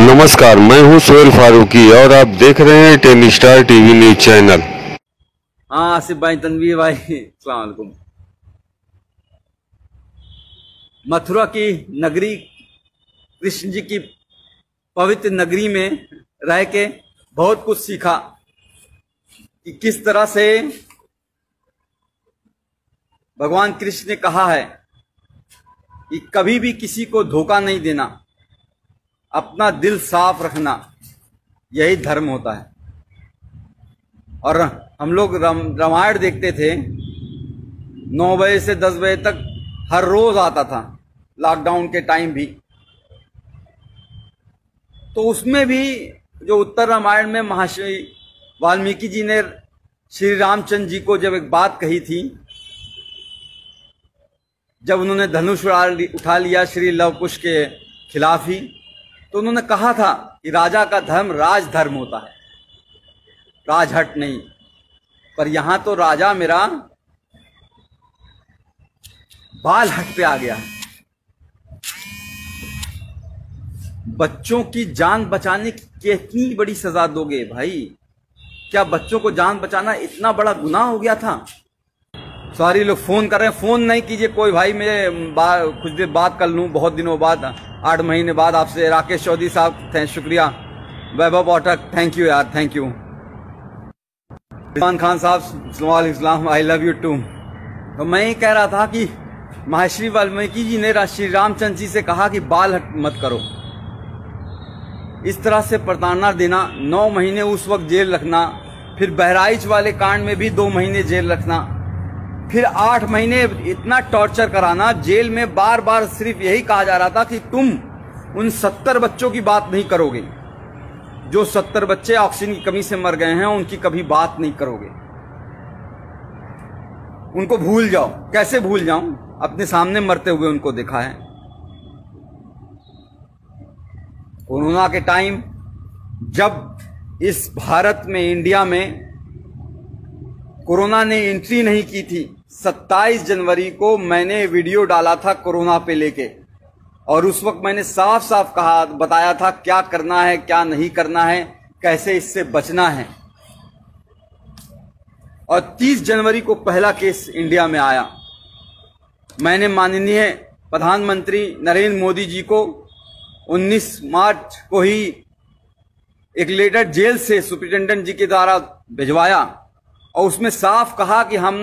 नमस्कार, मैं हूं सोहेल फारूकी और आप देख रहे हैं ten star TV news channel. हाँ आसिफ भाई, तनवीर भाई, अस्सलाम वालेकुम। मथुरा की नगरी, कृष्ण जी की पवित्र नगरी में रह के बहुत कुछ सीखा कि किस तरह से भगवान कृष्ण ने कहा है कि कभी भी किसी को धोखा नहीं देना, अपना दिल साफ रखना, यही धर्म होता है। और हम लोग रामायण देखते थे, 9 बजे से 10 बजे तक हर रोज आता था, लॉकडाउन के टाइम भी। तो उसमें भी जो उत्तर रामायण में महर्षि वाल्मीकि जी ने श्री रामचंद्र जी को जब एक बात कही थी, जब उन्होंने धनुष उठा लिया श्री लव कुश के खिलाफ ही, तो उन्होंने कहा था कि राजा का धर्म राजधर्म होता है, राजहट नहीं। पर यहां तो राजा मेरा बाल हट पे आ गया है। बच्चों की जान बचाने की कितनी बड़ी सजा दोगे भाई? क्या बच्चों को जान बचाना इतना बड़ा गुनाह हो गया था? सारे लोग फोन कर रहे हैं, फोन नहीं कीजिए कोई भाई, मैं कुछ देर बात कर लूं, बहुत दिनों बाद, 8 महीने बाद आपसे। राकेश चौधरी साहब शुक्रिया, वैभव पाठक थैंक यू यार, थैंक यू। इरफान खान साहब इस्लाम, आई लव यू टू। तो मैं ये कह रहा था कि महर्षि वाल्मीकि जी ने श्री रामचंद्र जी से कहा कि बाल हट मत करो। इस तरह से प्रताड़ना देना, 9 महीने उस वक्त जेल रखना, फिर बहराइच वाले कांड में भी 2 महीने जेल रखना, फिर 8 महीने इतना टॉर्चर कराना जेल में। बार बार सिर्फ यही कहा जा रहा था कि तुम उन 70 बच्चों की बात नहीं करोगे, जो 70 बच्चे ऑक्सीजन की कमी से मर गए हैं, उनकी कभी बात नहीं करोगे, उनको भूल जाओ। कैसे भूल जाऊं? अपने सामने मरते हुए उनको देखा है। कोरोना के टाइम जब इस भारत में, इंडिया में कोरोना ने एंट्री नहीं की थी, 27 जनवरी को मैंने वीडियो डाला था कोरोना पे लेके, और उस वक्त मैंने साफ साफ कहा, बताया था क्या करना है, क्या नहीं करना है, कैसे इससे बचना है। और 30 जनवरी को पहला केस इंडिया में आया। मैंने माननीय प्रधानमंत्री नरेंद्र मोदी जी को 19 मार्च को ही एक लेटर जेल से सुप्रिंटेंडेंट जी के द्वारा भिजवाया, और उसमें साफ कहा कि हम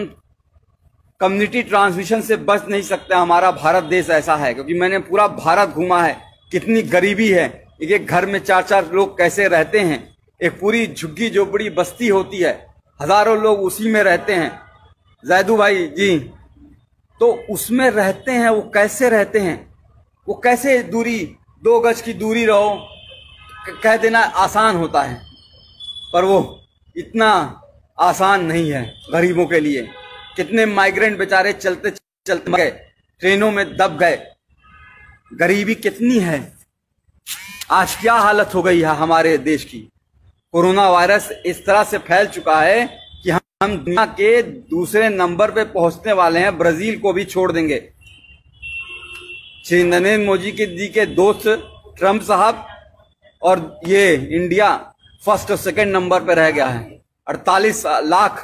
कम्युनिटी ट्रांसमिशन से बच नहीं सकते, हमारा भारत देश ऐसा है। क्योंकि मैंने पूरा भारत घूमा है, कितनी गरीबी है, एक घर में 4-4 लोग कैसे रहते हैं, एक पूरी झुग्गी झोपड़ी बस्ती होती है, हजारों लोग उसी में रहते हैं। जैदू भाई जी, तो उसमें रहते हैं, वो कैसे रहते हैं, वो कैसे दूरी, 2 गज की दूरी रहो, कह देना आसान होता है, पर वो इतना आसान नहीं है गरीबों के लिए। कितने माइग्रेंट बेचारे चलते चलते गए, ट्रेनों में दब गए। गरीबी कितनी है, आज क्या हालत हो गई है हमारे देश की। कोरोना वायरस इस तरह से फैल चुका है कि हम दुनिया के दूसरे नंबर पे पहुंचने वाले हैं, ब्राजील को भी छोड़ देंगे। श्री नरेंद्र मोदी जी के दोस्त ट्रंप साहब, और ये इंडिया फर्स्ट और सेकंड नंबर पे रह गया है। 48 लाख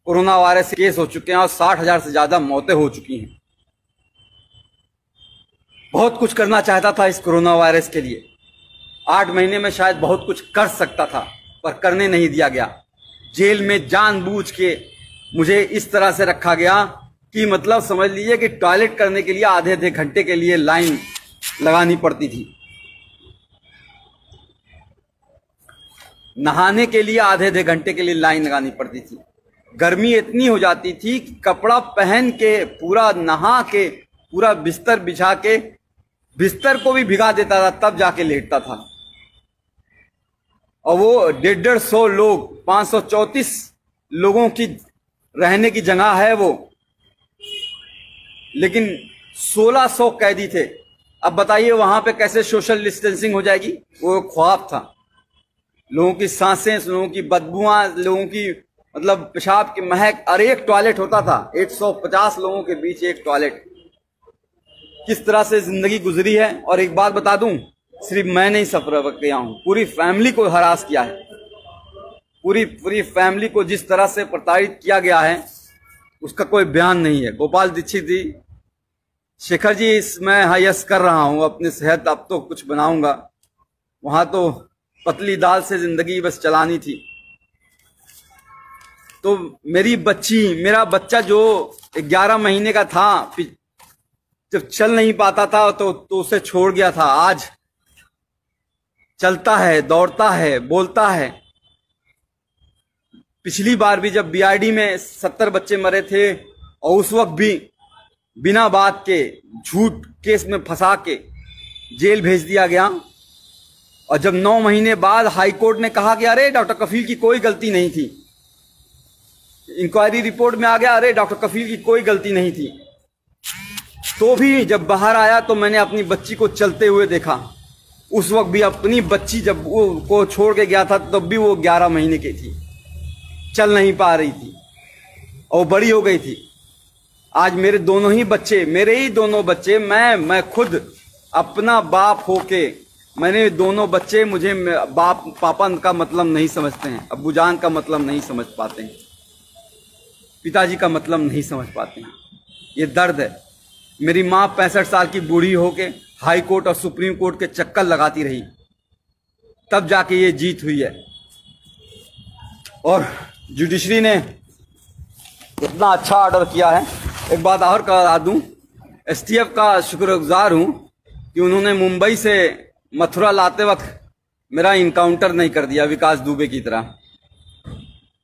कोरोना वायरस केस हो चुके हैं और 60,000 से ज्यादा मौतें हो चुकी हैं। बहुत कुछ करना चाहता था इस कोरोना वायरस के लिए, 8 महीने में शायद बहुत कुछ कर सकता था, पर करने नहीं दिया गया। जेल में जानबूझ के मुझे इस तरह से रखा गया कि मतलब समझ लीजिए कि टॉयलेट करने के लिए आधे घंटे के लिए लाइन लगानी पड़ती थी, नहाने के लिए आधे घंटे के लिए लाइन लगानी पड़ती थी। गर्मी इतनी हो जाती थी कि कपड़ा पहन के, पूरा नहा के, पूरा बिस्तर बिछा के, बिस्तर को भी भिगा देता था, तब जाके लेटता था। और वो 150 लोग, 534 लोगों की रहने की जगह है वो, लेकिन 1600 कैदी थे। अब बताइए वहां पे कैसे सोशल डिस्टेंसिंग हो जाएगी? वो ख्वाब था। लोगों की सांसें, लोगों की बदबुआं, लोगों की मतलब पेशाब की महक, और एक टॉयलेट होता था 150 लोगों के बीच एक टॉयलेट। किस तरह से जिंदगी गुजरी है। और एक बात बता दूं, सिर्फ मैं नहीं सफर किया हूं, पूरी फैमिली को हरास किया है। पूरी फैमिली को जिस तरह से प्रताड़ित किया गया है उसका कोई बयान नहीं है। गोपाल दीक्षित जी, शेखर जी, मैं हायस कर रहा हूं अपनी सेहत, अब तो कुछ बनाऊंगा। वहां तो पतली दाल से जिंदगी बस चलानी थी। तो मेरा बच्चा जो 11 महीने का था, जब चल नहीं पाता था तो उसे छोड़ गया था। आज चलता है, दौड़ता है, बोलता है। पिछली बार भी जब बीआरडी में 70 बच्चे मरे थे और उस वक्त भी बिना बात के झूठ केस में फंसा के जेल भेज दिया गया। और जब 9 महीने बाद हाई कोर्ट ने कहा कि अरे डॉक्टर कफील की कोई गलती नहीं थी, इंक्वायरी रिपोर्ट में आ गया अरे डॉक्टर कफील की कोई गलती नहीं थी, तो भी जब बाहर आया तो मैंने अपनी बच्ची को चलते हुए देखा। उस वक्त भी अपनी बच्ची जब वो को छोड़ के गया था तब भी वो 11 महीने की थी, चल नहीं पा रही थी और बड़ी हो गई थी। आज मेरे ही दोनों बच्चे, मैं खुद अपना बाप होके, मैंने दोनों बच्चे, मुझे बाप पापा का मतलब नहीं समझते हैं, अब्बूजान का मतलब नहीं समझ पाते हैं, पिताजी का मतलब नहीं समझ पाते हैं। ये दर्द है। मेरी माँ 65 साल की बूढ़ी होके हाई कोर्ट और सुप्रीम कोर्ट के चक्कर लगाती रही, तब जाके ये जीत हुई है। और जुडिशरी ने इतना अच्छा ऑर्डर किया है। एक बात और करा दूं, एसटीएफ का शुक्रगुजार हूं कि उन्होंने मुंबई से मथुरा लाते वक्त मेरा इनकाउंटर नहीं कर दिया विकास दुबे की तरह,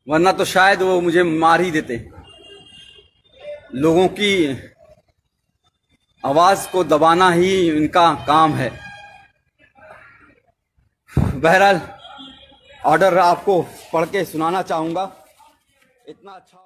वरना तो शायद वो मुझे मार ही देते। लोगों की आवाज को दबाना ही इनका काम है। बहरहाल ऑर्डर आपको पढ़ के सुनाना चाहूंगा। इतना अच्छा